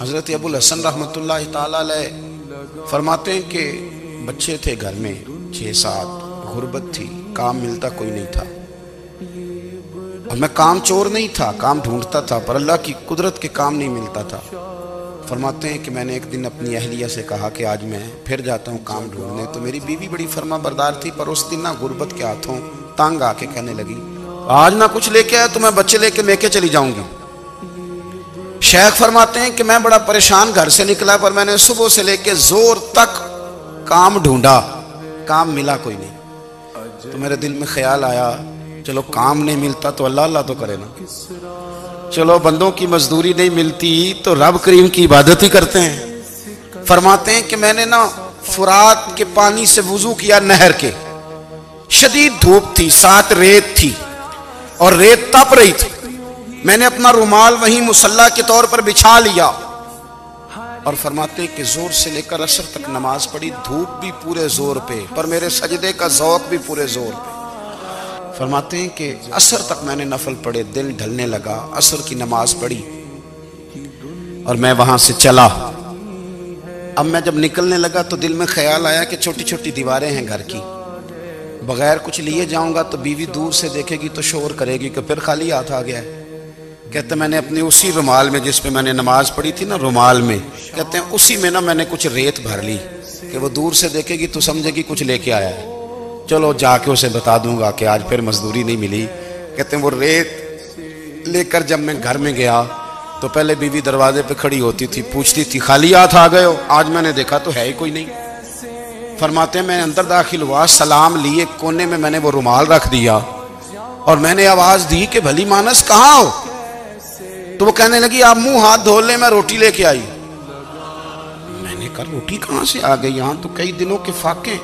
حضرت ابو الحسن رحمتاللہ تعالی علیہ فرماتے ہیں کہ بچے تھے گھر میں 6-7، غربت تھی، کام ملتا کوئی نہیں تھا، اور میں کام چور نہیں تھا، کام ڈھونڈتا تھا، پر اللہ کی قدرت کے کام نہیں ملتا تھا۔ فرماتے ہیں کہ میں نے ایک دن اپنی اہلیہ سے کہا کہ آج میں پھر جاتا ہوں کام ڈھونڈنے، تو میری بیوی بڑی فرما بردار تھی، پر اس دن نہ غربت کے ہاتھوں تانگ آ کے کہنے لگی آج نہ کچھ لے کے آیا تو میں بچے لے کے میکے چلی جاؤں گی۔ شیخ فرماتے ہیں کہ میں بڑا پریشان گھر سے نکلا، پر میں نے صبح سے لے کے زور تک کام ڈھونڈا، کام ملا کوئی نہیں۔ تو میرے دل میں خیال آیا چلو کام نہیں ملتا تو اللہ اللہ تو کرے نا، چلو بندوں کی مزدوری نہیں ملتی تو رب کریم کی عبادت ہی کرتے ہیں۔ فرماتے ہیں کہ میں نے نا فرات کے پانی سے وضو کیا، نہر کے، شدید دھوپ تھی، ساتھ ریت تھی اور ریت تپ رہی تھی، میں نے اپنا رومال وہیں مصلی کے طور پر بچھا لیا، اور فرماتے ہیں کہ زور سے لے کر عصر تک نماز پڑھی، دھوپ بھی پورے زور پہ، پر میرے سجدے کا ذوق بھی پورے زور پہ۔ فرماتے ہیں کہ عصر تک میں نے نفل پڑھے، دل ڈھلنے لگا، عصر کی نماز پڑھی اور میں وہاں سے چلا۔ اب میں جب نکلنے لگا تو دل میں خیال آیا کہ چھوٹی چھوٹی دیواریں ہیں گھر کی، بغیر کچھ لیے جاؤں گا تو بیوی دور سے دیکھے گی تو شور کرے گی کہ پھر خالی ہاتھ آ گیا ہے۔ کہتے ہیں میں نے اپنی اسی رومال میں جس پہ میں نے نماز پڑھی تھی نا، رومال میں، کہتے ہیں اسی میں نا میں نے کچھ ریت بھر لی کہ وہ دور سے دیکھے گی تو سمجھے گی کچھ لے کے آیا ہے، چلو جا کے اسے بتا دوں گا کہ آج پھر مزدوری نہیں ملی۔ کہتے ہیں وہ ریت لے کر جب میں گھر میں گیا تو پہلے بیوی دروازے پہ کھڑی ہوتی تھی، پوچھتی تھی خالی ہاتھ آ گئے ہو؟ آج میں نے دیکھا تو ہے ہی کوئی نہیں۔ فرماتے ہیں میں اندر داخل ہوا، سلام لیے، کونے میں میں نے وہ رومال رکھ دیا اور میں نے آواز دی کہ بھلی مانس کہاں ہو؟ تو وہ کہنے لگی آپ منہ ہاتھ دھو لیں، میں روٹی لے کے آئی۔ میں نے کہا روٹی کہاں سے آ گئی، یہاں تو کئی دنوں کے فاقے۔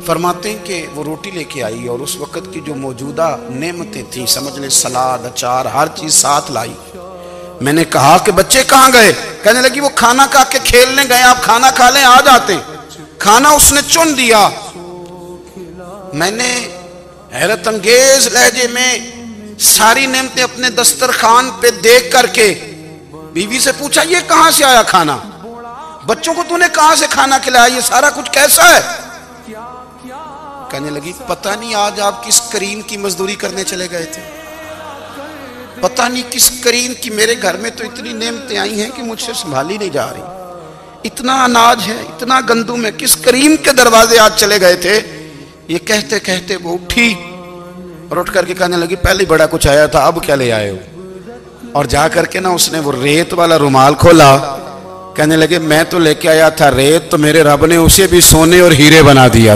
فرماتے ہیں کہ وہ روٹی لے کے آئی اور اس وقت کی جو موجودہ نعمتیں تھیں، سمجھ لیں سلاد، اچار، ہر چیز ساتھ لائی۔ میں نے کہا کہ بچے کہاں گئے؟ کہنے لگی وہ کھانا کھا کے کھیلنے گئے، آپ کھانا کھا لیں آ جاتے ہیں۔ کھانا اس نے چن دیا۔ میں نے حیرت انگیز لہجے میں ساری نعمتیں اپنے دسترخوان پہ دیکھ کر کے بیوی سے پوچھا یہ کہاں سے آیا کھانا؟ بچوں کو تو نے کہاں سے کھانا کھلایا؟ یہ سارا کچھ کیسا ہے؟ کہنے لگی پتہ نہیں آج آپ کس کریم کی مزدوری کرنے چلے گئے تھے، پتہ نہیں کس کریم کی، میرے گھر میں تو اتنی نعمتیں آئی ہیں کہ مجھ سے سنبھالی نہیں جا رہی، اتنا اناج ہے، اتنا گندم ہے، کس کریم کے دروازے آج چلے گئے تھے؟ یہ کہتے کہتے وہ اٹھی اور اٹھ کر کے کہنے لگی پہلے بڑا کچھ آیا تھا، اب کیا لے آئے ہو؟ اور جا کر کے نا اس نے وہ ریت والا رومال کھولا، کہنے لگے میں تو لے کے آیا تھا ریت، تو میرے رب نے اسے بھی سونے اور ہیرے بنا دیا۔